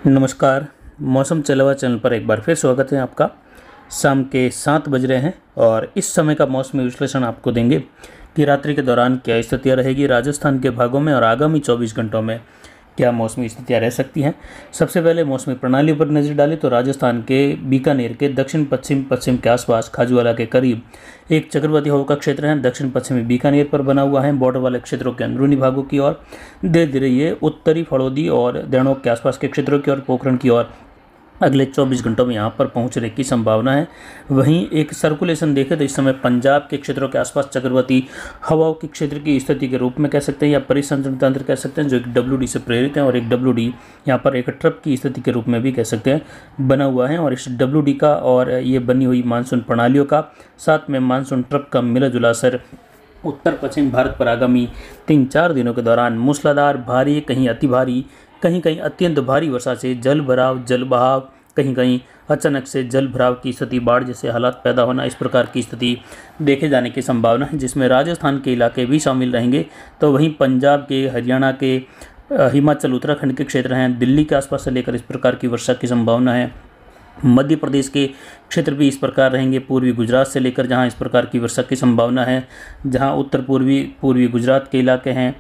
नमस्कार। मौसम चला हुआ चैनल पर एक बार फिर स्वागत है आपका। शाम के 7 बज रहे हैं और इस समय का मौसमी विश्लेषण आपको देंगे कि रात्रि के दौरान क्या स्थितियाँ रहेगी राजस्थान के भागों में और आगामी 24 घंटों में क्या मौसमी स्थितियाँ रह सकती हैं। सबसे पहले मौसमी प्रणाली पर नज़र डालें तो राजस्थान के बीकानेर के दक्षिण पश्चिम के आसपास खाजूवाला के करीब एक चक्रवाती हवा का क्षेत्र है। दक्षिण पश्चिमी बीकानेर पर बना हुआ है। बॉर्डर वाले क्षेत्रों के अंदरूनी भागों की ओर धीरे धीरे ये उत्तरी फड़ौदी और देवणोक के आसपास के क्षेत्रों की ओर पोखरण की ओर अगले 24 घंटों में यहाँ पर पहुँचने की संभावना है। वहीं एक सर्कुलेशन देखें तो इस समय पंजाब के क्षेत्रों के आसपास चक्रवाती हवाओं के क्षेत्र की स्थिति के रूप में कह सकते हैं या परिसंचरण तंत्र कह सकते हैं, जो एक WD से प्रेरित है और एक WD यहाँ पर एक ट्रप की स्थिति के रूप में भी कह सकते हैं बना हुआ है। और इस WD का और ये बनी हुई मानसून प्रणालियों का साथ में मानसून ट्रप का मिला जुला असर उत्तर पश्चिम भारत पर आगामी 3-4 दिनों के दौरान मूसलाधार भारी, कहीं अति भारी, कहीं कहीं अत्यंत भारी वर्षा से जल भराव, जल बहाव, कहीं कहीं अचानक से जल भराव की स्थिति, बाढ़ जैसे हालात पैदा होना, इस प्रकार की स्थिति देखे जाने की संभावना है, जिसमें राजस्थान के इलाके भी शामिल रहेंगे। तो वहीं पंजाब के, हरियाणा के, हिमाचल, उत्तराखंड के क्षेत्र हैं, दिल्ली के आसपास से लेकर इस प्रकार की वर्षा की संभावना है। मध्य प्रदेश के क्षेत्र भी इस प्रकार रहेंगे, पूर्वी गुजरात से लेकर जहां इस प्रकार की वर्षा की संभावना है। जहां उत्तर पूर्वी गुजरात के इलाके हैं,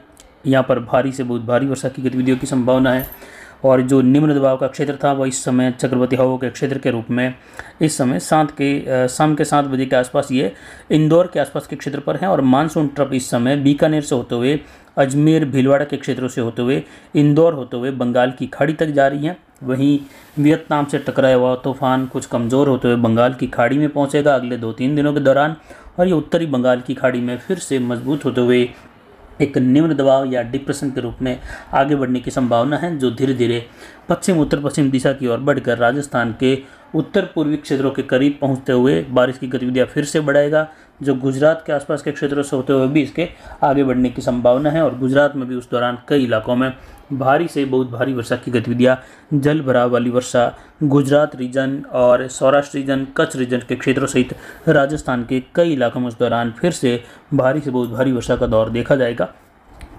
यहाँ पर भारी से बहुत भारी वर्षा की गतिविधियों की संभावना है। और जो निम्न दबाव का क्षेत्र था वह इस समय चक्रवाती हवाओं के क्षेत्र के रूप में इस समय शाम के 7 बजे के आसपास ये इंदौर के आसपास के क्षेत्र पर है। और मानसून ट्रप इस समय बीकानेर से होते हुए अजमेर, भीलवाड़ा के क्षेत्रों से होते हुए इंदौर होते हुए बंगाल की खाड़ी तक जा रही है। वहीं वियतनाम से टकराया हुआ तूफान कुछ कमज़ोर होते हुए बंगाल की खाड़ी में पहुंचेगा अगले 2-3 दिनों के दौरान, और ये उत्तरी बंगाल की खाड़ी में फिर से मजबूत होते हुए एक निम्न दबाव या डिप्रेशन के रूप में आगे बढ़ने की संभावना है, जो धीरे धीरे पश्चिम उत्तर पश्चिम दिशा की ओर बढ़कर राजस्थान के उत्तर पूर्वी क्षेत्रों के करीब पहुंचते हुए बारिश की गतिविधियां फिर से बढ़ाएगा, जो गुजरात के आसपास के क्षेत्रों से होते हुए भी इसके आगे बढ़ने की संभावना है। और गुजरात में भी उस दौरान कई इलाकों में भारी से बहुत भारी वर्षा की गतिविधियां, जल भराव वाली वर्षा गुजरात रीजन और सौराष्ट्र रीजन, कच्छ रीजन के क्षेत्रों सहित राजस्थान के कई इलाकों में उस दौरान फिर से भारी से बहुत भारी वर्षा का दौर देखा जाएगा।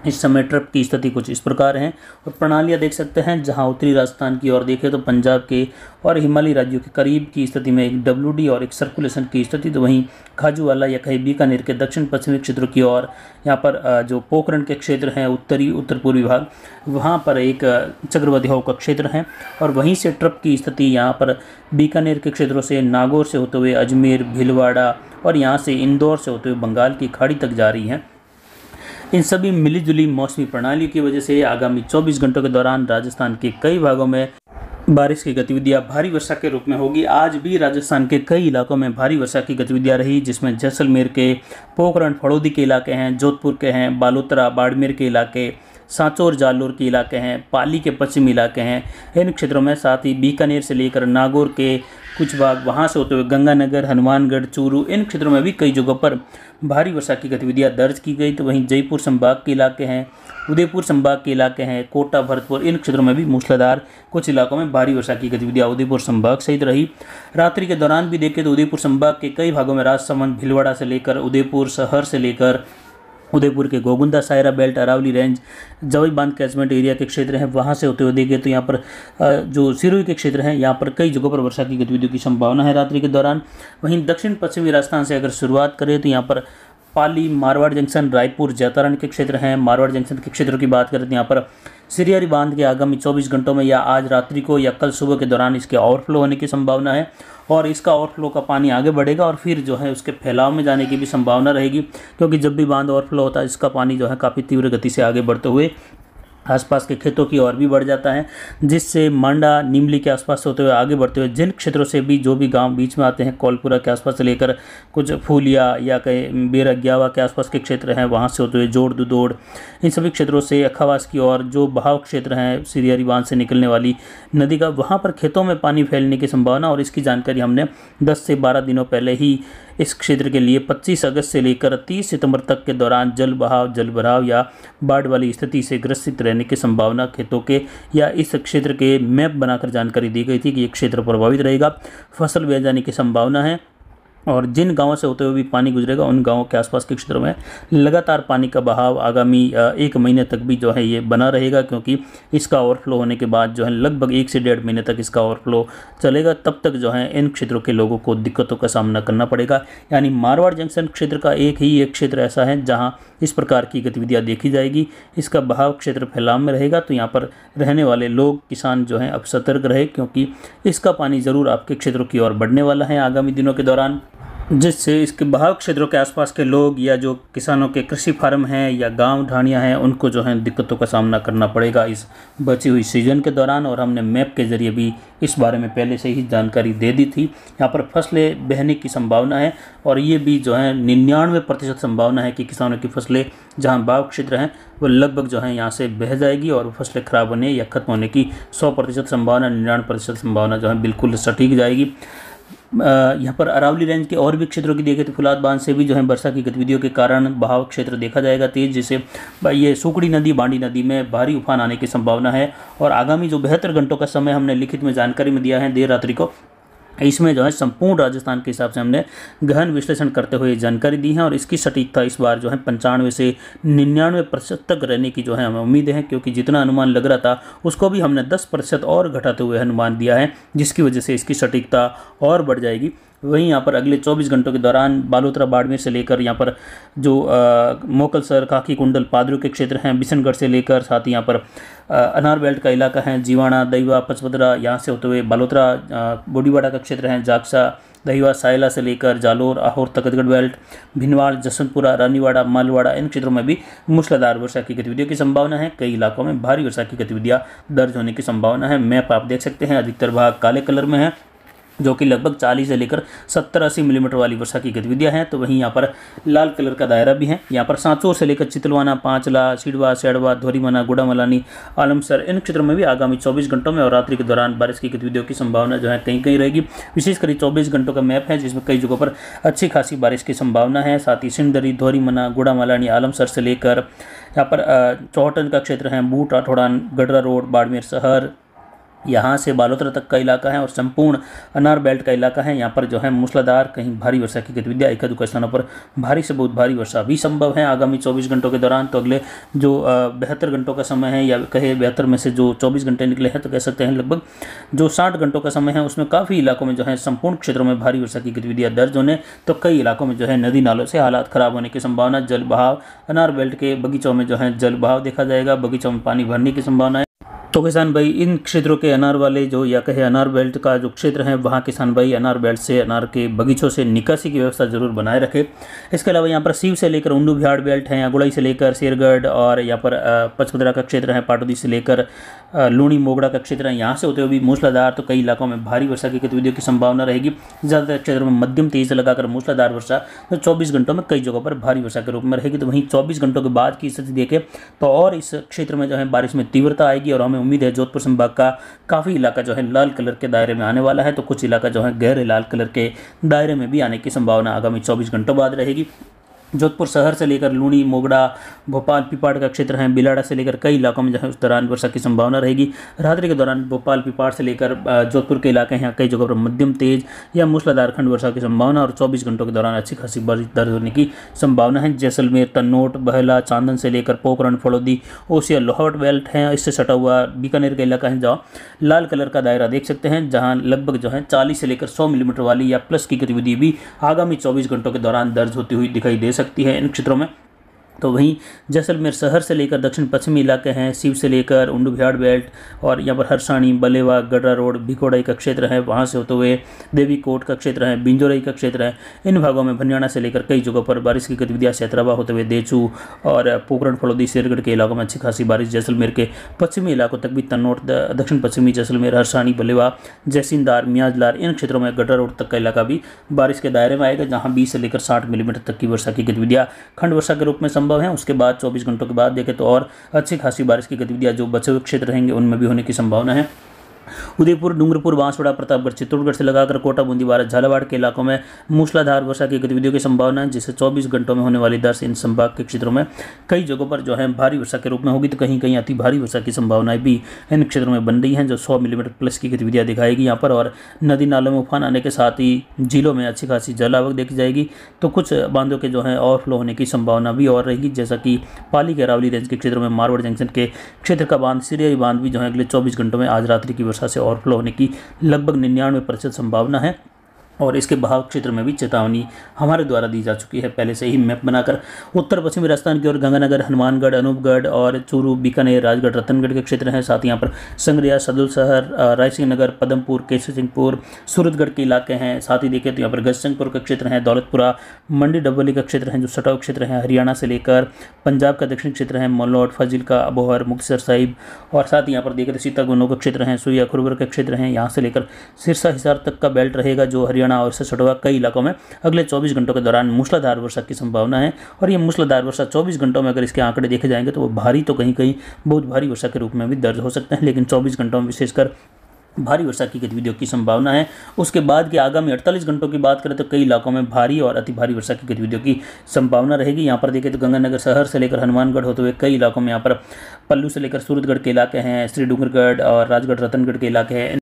इस समय ट्रप की स्थिति कुछ इस प्रकार है और प्रणालियाँ देख सकते हैं। जहां उत्तरी राजस्थान की ओर देखें तो पंजाब के और हिमालयी राज्यों के करीब की स्थिति में एक WD और एक सर्कुलेशन की स्थिति, तो वहीं खाजूवाला या कहीं बीकानेर के दक्षिण पश्चिमी क्षेत्रों की ओर यहाँ पर जो पोखरण के क्षेत्र हैं उत्तर पूर्वी भाग, वहाँ पर एक चक्रवाती हवा का क्षेत्र है। और वहीं से ट्रप की स्थिति यहाँ पर बीकानेर के क्षेत्रों से नागौर से होते हुए अजमेर, भीलवाड़ा और यहाँ से इंदौर से होते हुए बंगाल की खाड़ी तक जा रही हैं। इन सभी मिलीजुली मौसमी प्रणाली की वजह से आगामी 24 घंटों के दौरान राजस्थान के कई भागों में बारिश की गतिविधियां भारी वर्षा के रूप में होगी। आज भी राजस्थान के कई इलाकों में भारी वर्षा की गतिविधियां रही, जिसमें जैसलमेर के पोखरण फड़ौदी के इलाके हैं, जोधपुर के हैं, बालोतरा बाड़मेर के इलाके, सांचौर जालोर के इलाके हैं, पाली के पश्चिमी इलाके हैं, इन क्षेत्रों में, साथ ही बीकानेर से लेकर नागौर के कुछ भाग, वहां से होते हुए गंगानगर, हनुमानगढ़, चूरू, इन क्षेत्रों में भी कई जगहों पर भारी वर्षा की गतिविधियां दर्ज की गई। तो वहीं जयपुर संभाग के इलाके हैं, उदयपुर संभाग के इलाके हैं, कोटा, भरतपुर, इन क्षेत्रों में भी मूसलाधार कुछ इलाकों में भारी वर्षा की गतिविधियां उदयपुर संभाग सहित रही। रात्रि के दौरान भी देखें तो उदयपुर संभाग के कई भागों में राजसमंद, भीलवाड़ा से लेकर उदयपुर शहर से लेकर उदयपुर के गोगुंदा, सायरा बेल्ट, अरावली रेंज, जवई बांध कैचमेंट एरिया के क्षेत्र हैं, वहाँ से होते हुए देखें तो यहाँ पर जो सिरोही के क्षेत्र हैं, यहाँ पर कई जगहों पर वर्षा की गतिविधियों की संभावना है रात्रि के दौरान। वहीं दक्षिण पश्चिमी राजस्थान से अगर शुरुआत करें तो यहाँ पर पाली, मारवाड़ जंक्शन, रायपुर, जैतारण के क्षेत्र हैं। मारवाड़ जंक्शन के क्षेत्रों की बात करें तो यहाँ पर सिरियारी बांध के आगामी 24 घंटों में या आज रात्रि को या कल सुबह के दौरान इसके ओवरफ्लो होने की संभावना है, और इसका ओवरफ्लो का पानी आगे बढ़ेगा और फिर जो है उसके फैलाव में जाने की भी संभावना रहेगी, क्योंकि जब भी बांध ओवरफ्लो होता है इसका पानी जो है काफ़ी तीव्र गति से आगे बढ़ते हुए आसपास के खेतों की ओर भी बढ़ जाता है, जिससे मांडा, नीमली के आसपास होते हुए आगे बढ़ते हुए जिन क्षेत्रों से भी जो भी गांव बीच में आते हैं, कोलपुरा के आसपास से लेकर कुछ फूलिया या कहीं बेरा ग्यावा के आसपास के क्षेत्र हैं, वहां से होते हुए जोड़ दुदोड़, इन सभी क्षेत्रों से अखावास की ओर जो बहाव क्षेत्र हैं सिरियारी बांध से निकलने वाली नदी का, वहाँ पर खेतों में पानी फैलने की संभावना, और इसकी जानकारी हमने 10 से 12 दिनों पहले ही इस क्षेत्र के लिए 25 अगस्त से लेकर 30 सितंबर तक के दौरान जल बहाव, जल भराव या बाढ़ वाली स्थिति से ग्रसित रहने की संभावना खेतों के या इस क्षेत्र के मैप बनाकर जानकारी दी गई थी कि ये क्षेत्र प्रभावित रहेगा, फसल बह जाने की संभावना है। और जिन गांवों से होते हुए भी पानी गुजरेगा उन गांवों के आसपास के क्षेत्रों में लगातार पानी का बहाव आगामी 1 महीने तक भी जो है ये बना रहेगा, क्योंकि इसका ओवरफ्लो होने के बाद जो है लगभग 1 से 1.5 महीने तक इसका ओवरफ्लो चलेगा। तब तक जो है इन क्षेत्रों के लोगों को दिक्कतों का सामना करना पड़ेगा। यानी मारवाड़ जंक्शन क्षेत्र का एक क्षेत्र ऐसा है जहाँ इस प्रकार की गतिविधियाँ देखी जाएगी। इसका बहाव क्षेत्र फैलाव में रहेगा, तो यहाँ पर रहने वाले लोग किसान जो हैं अब सतर्क रहे, क्योंकि इसका पानी ज़रूर आपके क्षेत्रों की ओर बढ़ने वाला है आगामी दिनों के दौरान, जिससे इसके बहाव क्षेत्रों के आसपास के लोग या जो किसानों के कृषि फार्म हैं या गांव ढाणियाँ हैं उनको जो है दिक्कतों का सामना करना पड़ेगा इस बची हुई सीजन के दौरान। और हमने मैप के ज़रिए भी इस बारे में पहले से ही जानकारी दे दी थी। यहाँ पर फसलें बहने की संभावना है और ये भी जो है 99% संभावना है कि किसानों की फसलें जहाँ बहाव क्षेत्र हैं वो लगभग जो है यहाँ से बह जाएगी और फसलें खराब होने या खत्म होने की 100% संभावना, 99% संभावना जो है बिल्कुल सटीक जाएगी। यहाँ पर अरावली रेंज के और भी क्षेत्रों की देखें तो फुलाद बांध से भी जो है वर्षा की गतिविधियों के कारण बहाव क्षेत्र देखा जाएगा तेज, जिससे ये सुकड़ी नदी, बांडी नदी में भारी उफान आने की संभावना है। और आगामी जो 72 घंटों का समय हमने लिखित में जानकारी में दिया है देर रात्रि को, इसमें जो है संपूर्ण राजस्थान के हिसाब से हमने गहन विश्लेषण करते हुए जानकारी दी है और इसकी सटीकता इस बार जो है 95 से 99% तक रहने की जो है हमें उम्मीद है, क्योंकि जितना अनुमान लग रहा था उसको भी हमने 10% और घटाते हुए अनुमान दिया है, जिसकी वजह से इसकी सटीकता और बढ़ जाएगी। वहीं यहाँ पर अगले 24 घंटों के दौरान बालोतरा, बाड़मेर से लेकर यहाँ पर जो मोकलसर, काकी कुंडल, पादरू के क्षेत्र हैं, बिशनगढ़ से लेकर साथ ही यहाँ पर अनार बेल्ट का इलाका है, जीवाणा, दहीवा, पचपदरा, यहाँ से होते हुए बालोतरा, बोडीवाड़ा का क्षेत्र है, जागसा, दहीवा, सायला से लेकर जालोर, आहोर, तकतगढ़ बेल्ट, भिनवाड़, जसवंतपुरा, रानीवाड़ा, मालवाड़ा, इन क्षेत्रों में भी मूसलाधार वर्षा की गतिविधियों की संभावना है। कई इलाकों में भारी वर्षा की गतिविधियां दर्ज होने की संभावना है। मैप आप देख सकते हैं, अधिकतर भाग काले कलर में है, जो कि लगभग 40 से लेकर 70-80 मिलीमीटर वाली वर्षा की गतिविधियां हैं। तो वहीं यहाँ पर लाल कलर का दायरा भी है। यहाँ पर सांचौर से लेकर चितलवाना, पांचला, सिडवा, सेड़वा, धोरीमना, गुड़ामलानी, आलमसर, इन क्षेत्रों में भी आगामी 24 घंटों में और रात्रि के दौरान बारिश की गतिविधियों की संभावना जो है कहीं कहीं रहेगी। विशेषकर 24 घंटों का मैप है जिसमें कई जगहों पर अच्छी खासी बारिश की संभावना है। साथ ही सिंदरी, धोरीमना, गुड़ामलानी, आलमसर से लेकर यहाँ पर चौहटन का क्षेत्र है, बूट, राठौड़ान, गडरा रोड, बाड़मेर शहर, यहाँ से बालोतरा तक का इलाका है और संपूर्ण अनार बेल्ट का इलाका है। यहाँ पर जो है मूसलाधार कहीं भारी वर्षा की गतिविधियाँ, एक दुका स्थानों पर भारी से बहुत भारी वर्षा भी संभव है आगामी 24 घंटों के दौरान। तो अगले जो 72 घंटों का समय है, या कहे 72 में से जो 24 घंटे निकले हैं तो कह सकते हैं लगभग जो 60 घंटों का समय है उसमें काफ़ी इलाकों में जो है संपूर्ण क्षेत्रों में भारी वर्षा की गतिविधियाँ दर्ज होने, तो कई इलाकों में जो है नदी नालों से हालात खराब होने की संभावना, जल बहाव, अनार बेल्ट के बगीचों में जो है जल बहाव देखा जाएगा, बगीचों में पानी भरने की संभावना है। तो किसान भाई इन क्षेत्रों के अनार वाले जो या कहे अनार बेल्ट का जो क्षेत्र है वहाँ किसान भाई अनार बेल्ट से, अनार के बगीचों से निकासी की व्यवस्था जरूर बनाए रखे। इसके अलावा यहाँ पर सीव से लेकर उंडू बिहाड़ बेल्ट है, गुड़ई से लेकर शेरगढ़ और यहाँ पर पचपदरा का क्षेत्र है, पाटोदी से लेकर लूणी, मोगड़ा का क्षेत्र है, यहाँ से होते हुए भी मूसलाधार तो कई इलाकों में भारी वर्षा की गतिविधियों की संभावना रहेगी। ज़्यादातर क्षेत्रों में मध्यम तेज से लगाकर मूसलाधार वर्षा तो 24 घंटों में कई जगहों पर भारी वर्षा के रूप में रहेगी। तो वहीं 24 घंटों के बाद की स्थिति देखें तो और इस क्षेत्र में जो है बारिश में तीव्रता आएगी और हमें उम्मीद है जोधपुर संभाग का काफ़ी इलाका जो है लाल कलर के दायरे में आने वाला है, तो कुछ इलाका जो है गहरे लाल कलर के दायरे में भी आने की संभावना आगामी 24 घंटों बाद रहेगी। जोधपुर शहर से लेकर लूणी, मोगड़ा, भोपाल, पिपाड़ का क्षेत्र है, बिलाड़ा से लेकर कई इलाकों में जो है उस दौरान वर्षा की संभावना रहेगी। रात्रि के दौरान भोपाल, पिपाड़ से लेकर जोधपुर के इलाके हैं, कई जगहों पर मध्यम तेज या मूसलाधार खंड वर्षा की संभावना और 24 घंटों के दौरान अच्छी खासी बारिश दर्ज होने की संभावना है। जैसलमेर, तन्नोट, बहला, चांदन से लेकर पोखरण, फड़ौदी, ओसिया, लोहावट बेल्ट है, इससे सटा हुआ बीकानेर का इलाका है जहाँ लाल कलर का दायरा देख सकते हैं, जहाँ लगभग जो है 40 से लेकर 100 मिलीमीटर वाली या प्लस की गतिविधि भी आगामी 24 घंटों के दौरान दर्ज होती हुई दिखाई दे सकती है इन क्षेत्रों में। तो वहीं जैसलमेर शहर से लेकर दक्षिण पश्चिमी इलाके हैं, सीव से लेकर उंडू बिहाड़ बेल्ट और यहाँ पर हरसाणी, बलेवा, गडरा रोड, भिकोड़ई का क्षेत्र है, वहाँ से होते हुए देवी कोट का क्षेत्र है, बिंजोरई का क्षेत्र है, इन भागों में भनियाना से लेकर कई जगहों पर बारिश की गतिविधियाँ सैतराबा होते हुए देचू और पोखरण, फड़ौदी, शेरगढ़ के इलाकों में अच्छी खासी बारिश। जैसलमेर के पश्चिमी इलाकों तक भी तन्नोट, दक्षिण पश्चिमी जैसलमेर, हरसाणी, बलेवा, जैसिंदार, मियाजलार, इन क्षेत्रों में गडरा रोड तक का इलाका भी बारिश के दायरे में आएगा, जहाँ 20 से लेकर 60 मिलीमीटर तक की वर्षा की गतिविधियाँ खंड वर्षा के रूप में संभव है। उसके बाद 24 घंटों के बाद देखें तो और अच्छी खासी बारिश की गतिविधियां जो बचे हुए क्षेत्र रहेंगे उनमें भी होने की संभावना है। उदयपुर, डूंगरपुर, बांसवाड़ा, प्रतापगढ़, चित्तौड़गढ़ से लगाकर कोटा, बूंदी, बारात, झालावाड़ के इलाकों में मूसलाधार वर्षा की गतिविधियों की संभावना है, जिससे 24 घंटों में होने वाली दस इन संभाग के क्षेत्रों में कई जगहों पर जो है भारी वर्षा के रूप में होगी, तो कहीं कहीं अति भारी वर्षा की संभावनाएं भी इन क्षेत्रों में बन रही हैं, जो 100 मिलीमीटर प्लस की गतिविधियां दिखाएगी यहाँ पर। और नदी नालों में उफान आने के साथ ही झीलों में अच्छी खासी जल आवक देखी जाएगी, तो कुछ बांधों के जो है ओवरफ्लो होने की संभावना भी और रहेगी, जैसा कि पाली के अरावली रेंज के क्षेत्रों में मारवाड़ जंक्शन के क्षेत्र का बांध, सिरियाई बांध भी जो है अगले 24 घंटों में आज रात्रि की वर्षा से ओवरफ्लो होने की लगभग 99% संभावना है। और इसके बहाव क्षेत्र में भी चेतावनी हमारे द्वारा दी जा चुकी है पहले से ही मैप बनाकर। उत्तर पश्चिमी राजस्थान की ओर गंगानगर, हनुमानगढ़, अनूपगढ़ और चूरू, बीकानेर, राजगढ़, रतनगढ़ के क्षेत्र हैं। साथ ही यहाँ पर संग्रिया, सदुलशहर, रायसिंह नगर, पदमपुर, केसर सिंहपुर, सूरतगढ़ के इलाके हैं। साथ ही देखें तो यहाँ पर गजसिंहपुर का क्षेत्र है, दौलतपुरा, मंडी डबोली का क्षेत्र है, जो सटाऊ क्षेत्र है, हरियाणा से लेकर पंजाब का दक्षिण क्षेत्र है, मलोट, फाजिलका, अबोहर, मुक्तसर साहिब। और साथ ही यहाँ पर देखें तो सीतागुनो का क्षेत्र है, सुइया, खुरबर का क्षेत्र है, यहाँ से लेकर सिरसा हिसार तक का बेल्ट रहेगा, जो हरियाणा और इससे सटवा कई इलाकों में अगले 24 घंटों के दौरान मूसलाधार वर्षा की संभावना है। और ये मूसलाधार वर्षा 24 घंटों में अगर इसके आंकड़े देखे जाएंगे तो वो भारी, तो कहीं कहीं बहुत भारी वर्षा के रूप में भी दर्ज हो सकते हैं, लेकिन 24 घंटों में विशेषकर भारी वर्षा की गतिविधियों की संभावना है। उसके बाद के आगामी 48 घंटों की बात करें तो कई इलाकों में भारी और अति भारी वर्षा की गतिविधियों की संभावना रहेगी। यहाँ पर देखें तो गंगानगर शहर से लेकर हनुमानगढ़ होते हुए कई इलाकों में, यहाँ पर पल्लू से लेकर सूरतगढ़ के इलाके हैं, श्री डूंगरगढ़ और राजगढ़, रतनगढ़ के इलाके हैं।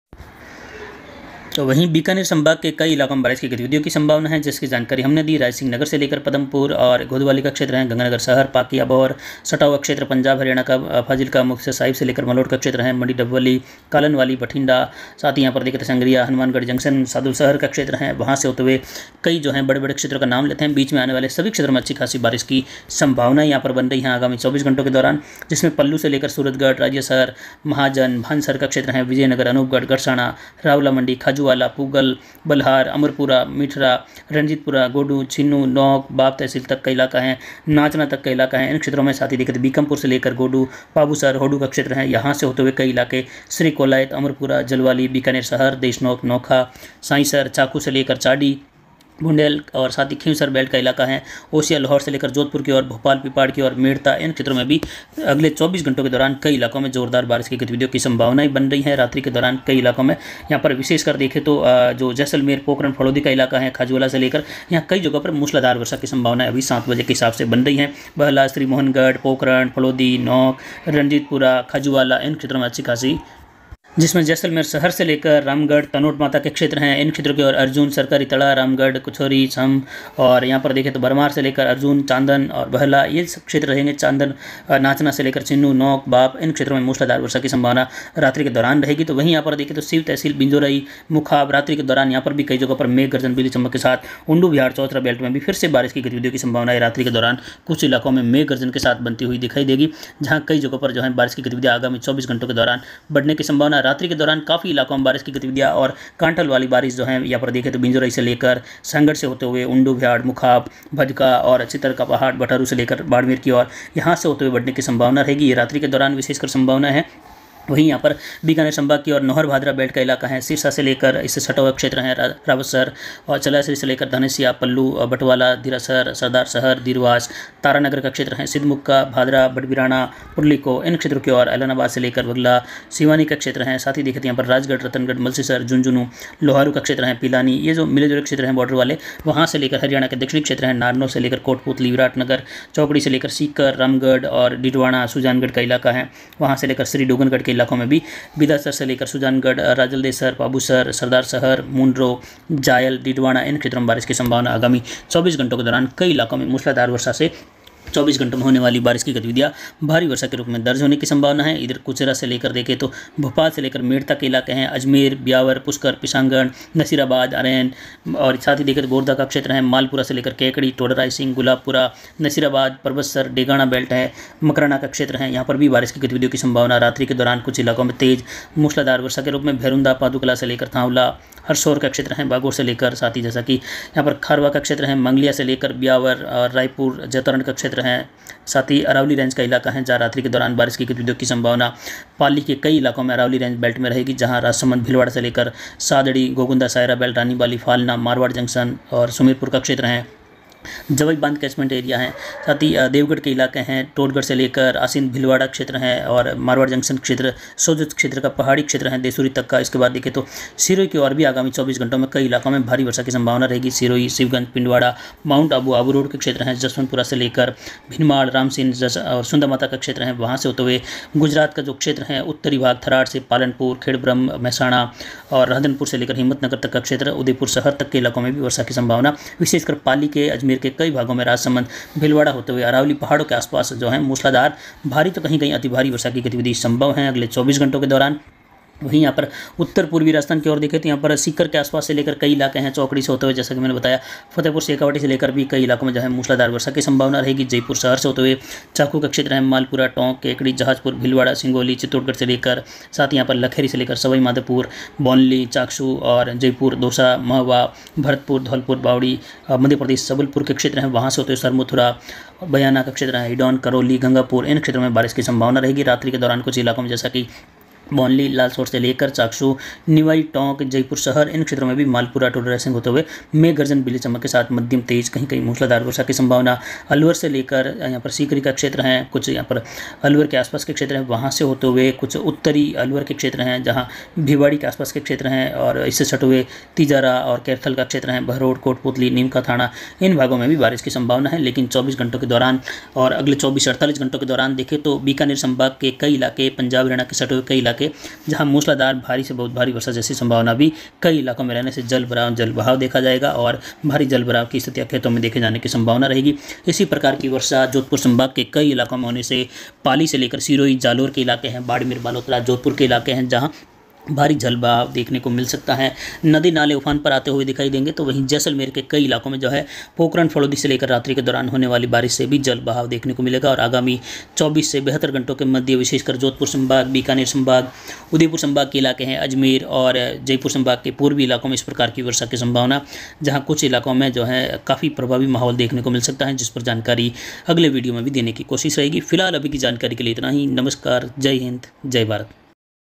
तो वहीं बीकानेर संभाग के कई इलाकों में बारिश की गतिविधियों की संभावना है, जिसकी जानकारी हमने दी। रायसिंह नगर से लेकर पदमपुर और गोदवाली का क्षेत्र है, गंगानगर शहर, पाकी, अबोहर, सटावा क्षेत्र, पंजाब हरियाणा का फाजिलका, मुक्तसर साहिब से लेकर मलोट का क्षेत्र है, मंडी डबोली, कालनवाली, बठिंडा। साथ ही यहाँ पर देखते संग्रिया, हनुमानगढ़ जंक्शन, सादुल शहर का क्षेत्र है, वहाँ से होते हुए कई जो है बड़े बड़े क्षेत्रों का नाम लेते हैं। बीच में आने वाले सभी क्षेत्रों में अच्छी खासी बारिश की संभावना यहाँ पर बन रही है आगामी 24 घंटों के दौरान, जिसमें पल्लू से लेकर सूरतगढ़, राज्यसर, महाजन, भानसर का क्षेत्र है, विजयनगर, अनूपगढ़, गड़साना, रावला मंडी, खाजूवाला, पूगल, बल्हार, अमरपुरा, मिठरा, रंजीतपुरा, गोडू, छिन्नू, नौक, बाप तहसील तक का इलाका है, नाचना तक का इलाका है। इन क्षेत्रों में साथ ही देखें तो बीकमपुर से लेकर गोडू, पाबूसर, होडू का क्षेत्र है, यहाँ से होते हुए कई इलाके श्री कोलायत, अमरपुरा, जलवाली, बीकानेर शहर, देशनोक, नोखा, साईसर, चाकू से लेकर चाडी, बुंडेल और साथ ही खींवसर बेल्ट का इलाका है, ओसिया, लाहौर से लेकर जोधपुर की ओर, भोपाल, पिपाड़ की ओर, मेड़ता। इन क्षेत्रों में भी अगले 24 घंटों के दौरान कई इलाकों में जोरदार बारिश की गतिविधियों की संभावनाएं बन रही है। रात्रि के दौरान कई इलाकों में, यहाँ पर विशेषकर देखें तो जो जैसलमेर, पोखरण, फलोदी का इलाका है, खाजूवाला से लेकर यहाँ कई जगहों पर मूसलाधार वर्षा की संभावना अभी 7 बजे के हिसाब से बन रही है। बहला, श्री मोहनगढ़, पोखरण, फलोदी, नौक, रंजीतपुरा, खाजूवाला, इन क्षेत्रों में अच्छी खासी, जिसमें जैसलमेर शहर से लेकर रामगढ़, तनोट माता के क्षेत्र हैं। इन क्षेत्रों की ओर अर्जुन, सरकारी तड़ा, रामगढ़, कुछोरी, छम और यहाँ पर देखें तो भरमार से लेकर अर्जुन, चांदन और बहला, ये सब क्षेत्र रहेंगे। चांदन, नाचना से लेकर चिन्नू, नौक, बाप, इन क्षेत्रों में मूसलाधार वर्षा की संभावना रात्रि के दौरान रहेगी। तो वहीं यहाँ पर देखें तो शिव तहसील, बिंजोरई, मुखाब, रात्रि के दौरान यहाँ पर भी कई जगहों पर मेघ गर्जन, बिजली चमक के साथ उंडू बिहार, चौथरा बेल्ट में भी फिर से बारिश की गतिविधियों की संभावना है। रात्रि के दौरान कुछ इलाकों में मेघ गर्जन के साथ बनती हुई दिखाई देगी, जहाँ कई जगहों पर जो है बारिश की गतिविधियाँ आगामी 24 घंटों के दौरान बढ़ने की संभावना। रात्रि के दौरान काफ़ी इलाकों में बारिश की गतिविधियां और कांटल वाली बारिश जो है यहाँ पर देखें तो बिंजोरई से लेकर संगड़ से होते हुए उंडू बिहाड़, मुखाब, भजका और चितर का पहाड़, बटारू से लेकर बाड़मेर की ओर यहाँ से होते हुए बढ़ने की संभावना रहेगी। ये रात्रि के दौरान विशेषकर संभावना है। वहीं यहाँ पर बीकानेर संभाग की और नौहर भादरा बेल्ट का इलाका है, सिरसा से लेकर इससे सटा हुआ क्षेत्र है, रावतसर और चलासरी से लेकर धनेसिया, पल्लू, बटवाला, धीरासर, सरदार शहर, दीरवास, तारानगर का क्षेत्र है, सिद्धमुक्का, भादरा, बड़बिराना, पुरलिको, इन क्षेत्रों की ओर ऐलनाबाद से लेकर बगला, सिवानी का क्षेत्र है। साथ ही देखते हैं यहाँ पर राजगढ़, रतनगढ़, मलसीसर, झुंझुनू, लोहारू का क्षेत्र है, पिलानी, ये जो मिले जुले क्षेत्र हैं बॉर्डर वाले, वहाँ से लेकर हरियाणा के दक्षिणी क्षेत्र है, नारनौल से लेकर कोटपुतली, विराटनगर, चौकड़ी से लेकर सीकर, रामगढ़ और डिडवाना, सुजानगढ़ का इलाका है, वहाँ से लेकर श्री डूंगरगढ़ इलाकों में भी बिदासर से लेकर सुजानगढ़, राजलदेसर, पाबूसर, सरदार शहर, मुंड्रो, जायल, डिडवाना, इन क्षेत्रों में बारिश की संभावना आगामी 24 घंटों के दौरान कई इलाकों में मूसलाधार वर्षा से 24 घंटों में होने वाली बारिश की गतिविधियां भारी वर्षा के रूप में दर्ज होने की संभावना है। इधर कुचरा से लेकर देखें तो भोपाल से लेकर मेड़ता के इलाके हैं, अजमेर, ब्यावर, पुष्कर, पिशांगण, नसीराबाद, अरैन और साथ ही देखें तो बोरदा का क्षेत्र है, मालपुरा से लेकर केकड़ी, टोडर रायसिंह, गुलाबपुरा, नसीराबाद, परबतसर, डेगाना बेल्ट है, मकराना का क्षेत्र है, यहाँ पर भी बारिश की गतिविधियों की संभावना। रात्रि के दौरान कुछ इलाकों में तेज मूसलाधार वर्षा के रूप में भैरुंदा, पादुकला से लेकर थांवला, हरसौर का क्षेत्र है, बागोर से लेकर साथ ही जैसा कि यहाँ पर खारवा का क्षेत्र है, मंगलिया से लेकर ब्यावर और रायपुर, जैतरण का क्षेत्र है, साथ ही अरावली रेंज का इलाका है, जहाँ रात्रि के दौरान बारिश की गतिविधियों की संभावना। पाली के कई इलाकों में अरावली रेंज बेल्ट में रहेगी, जहाँ राजसमंद, भीलवाड़ा से लेकर सादड़ी, गोगुंदा, सायरा बेल्ट, रानीबाली, फालना, मारवाड़ जंक्शन और सुमेरपुर का क्षेत्र है। जवई बांध कैचमेंट एरिया है, साथ ही देवगढ़ के इलाके हैं, टोटगढ़ से लेकर आसीन भिलवाड़ा क्षेत्र है और मारवाड़ जंक्शन क्षेत्र, सोजत क्षेत्र का पहाड़ी क्षेत्र है, देसूरी तक का। इसके बाद देखें तो सिरोही की ओर भी आगामी 24 घंटों में कई इलाकों में भारी वर्षा की संभावना रहेगी। सिरोही, शिवगंज, पिंडवाड़ा, माउंट आबू, आबू रोड के क्षेत्र हैं, जसवंतपुरा से लेकर भिनमाड़, रामसिंह और सुंदर माता का क्षेत्र है, वहाँ से होते हुए गुजरात का जो क्षेत्र है उत्तरी भाग, थराड़ से पालनपुर, खेड़ब्रह्म, महसाणा और राधनपुर से लेकर हिम्मतनगर तक का क्षेत्र, उदयपुर शहर तक के इलाकों में भी वर्षा की संभावना, विशेषकर पाली के, अजमेर के कई भागों में, राजसमंद, भीलवाड़ा होते हुए अरावली पहाड़ों के आसपास जो है मूसलाधार भारी तो कहीं कहीं अति भारी वर्षा की गतिविधि संभव है अगले 24 घंटों के दौरान। वहीं यहाँ पर उत्तर पूर्वी राजस्थान की ओर देखें तो यहाँ पर सीकर के आसपास से लेकर कई इलाके हैं, चौकड़ी से होते हुए जैसा कि मैंने बताया फतेहपुर शेखावाटी से लेकर भी कई इलाकों में जो है मूसलाधार वर्षा की संभावना रहेगी। जयपुर शहर से होते हुए चाकू का क्षेत्र है, मालपुरा, टोंक, केकड़ी, जहाजपुर, भीलवाड़ा, सिंगोली, चित्तौड़गढ़ से लेकर, साथ ही यहाँ पर लखेरी से लेकर सवाई माधोपुर, बौनली, चाकसू और जयपुर, दौसा, महवा, भरतपुर, धौलपुर, बावड़ी, मध्य प्रदेश सबलपुर के क्षेत्र हैं, वहाँ से होते हुए सरमुथुरा, बयाना का क्षेत्र है, हिडौन, करौली, गंगापुर, इन क्षेत्रों में बारिश की संभावना रहेगी। रात्रि के दौरान कुछ इलाकों में जैसा कि बौनली, लालसोट से लेकर चाकसू, निवाई, टोंक, जयपुर शहर, इन क्षेत्रों में भी मालपुरा, टोडर रेसिंग होते हुए मेघ गर्जन, बिजली चमक के साथ मध्यम तेज कहीं कहीं मूसलाधार वर्षा की संभावना। अलवर से लेकर यहाँ पर सीकरी का क्षेत्र है, कुछ यहाँ पर अलवर के आसपास के क्षेत्र हैं, वहाँ से होते हुए कुछ उत्तरी अलवर के क्षेत्र हैं जहाँ भिवाड़ी के आसपास के क्षेत्र हैं और इससे सटे हुए तिजारा और कैरथल का क्षेत्र है, बहरोड, कोटपुतली, नीमका थाना, इन भागों में भी बारिश की संभावना है। लेकिन 24 घंटों के दौरान और अगले 24-48 घंटों के दौरान देखें तो बीकानेर संभाग के कई इलाके, पंजाब हरियाणा के सटे हुए कई इलाके जहां मूसलाधार भारी से बहुत भारी वर्षा जैसी संभावना भी कई इलाकों में रहने से जल बहाव देखा जाएगा और भारी जल बहाव की स्थितियां खेतों में देखे जाने की संभावना रहेगी। इसी प्रकार की वर्षा जोधपुर संभाग के कई इलाकों में होने से पाली से लेकर सिरोही, जालोर के इलाके हैं, बाड़मेर, बालोतरा, जोधपुर के इलाके हैं जहाँ भारी जल बहाव देखने को मिल सकता है। नदी नाले उफान पर आते हुए दिखाई देंगे। तो वहीं जैसलमेर के कई इलाकों में जो है पोखरण, फलोदी से लेकर रात्रि के दौरान होने वाली बारिश से भी जल बहाव देखने को मिलेगा और आगामी 24 से 72 घंटों के मध्य विशेषकर जोधपुर संभाग, बीकानेर संभाग, उदयपुर संभाग के इलाके हैं, अजमेर और जयपुर संभाग के पूर्वी इलाकों में इस प्रकार की वर्षा की संभावना, जहाँ कुछ इलाकों में जो है काफ़ी प्रभावी माहौल देखने को मिल सकता है, जिस पर जानकारी अगले वीडियो में भी देने की कोशिश रहेगी। फिलहाल अभी की जानकारी के लिए इतना ही। नमस्कार, जय हिंद, जय भारत।